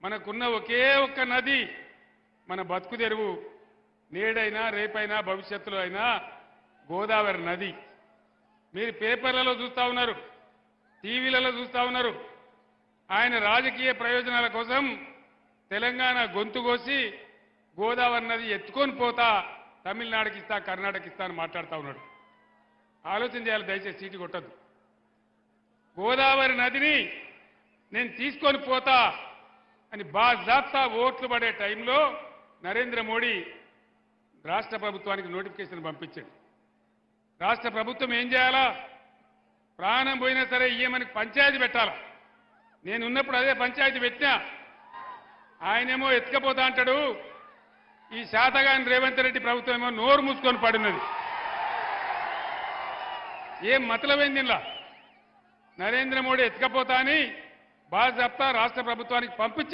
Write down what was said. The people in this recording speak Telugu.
మనకున్న ఒకే ఒక్క నది మన బతుకు తెరువు నేడైనా రేపైనా భవిష్యత్తులో అయినా గోదావరి నది. మీరు పేపర్లలో చూస్తా ఉన్నారు, టీవీలలో చూస్తా ఉన్నారు. ఆయన రాజకీయ ప్రయోజనాల కోసం తెలంగాణ గొంతు కోసి గోదావరి నది ఎత్తుకొని పోతా తమిళనాడుకి ఇస్తా, కర్ణాటక ఇస్తా అని మాట్లాడుతూ ఉన్నాడు. ఆలోచన చేయాలి, దయచేసి సీటు కొట్టద్దు. గోదావరి నదిని నేను తీసుకొని పోతా అని బాజాప్తా ఓట్లు పడే టైంలో నరేంద్ర మోడీ రాష్ట్ర ప్రభుత్వానికి నోటిఫికేషన్ పంపించాడు. రాష్ట్ర ప్రభుత్వం ఏం చేయాలా? ప్రాణం పోయినా సరే ఇయ్యమని పంచాయతీ పెట్టాలా. నేనున్నప్పుడు అదే పంచాయతీ పెట్టినా. ఆయనేమో ఎత్తుకపోతా అంటాడు. ఈ శాతగాని రేవంత్ రెడ్డి ప్రభుత్వం ఏమో నోరు మూసుకొని పడినది. ఏం మతలబైంది ఇలా? నరేంద్ర మోడీ ఎత్తుకపోతా అని బాజాప్తా రాష్ట్ర ప్రభుత్వానికి పంపించి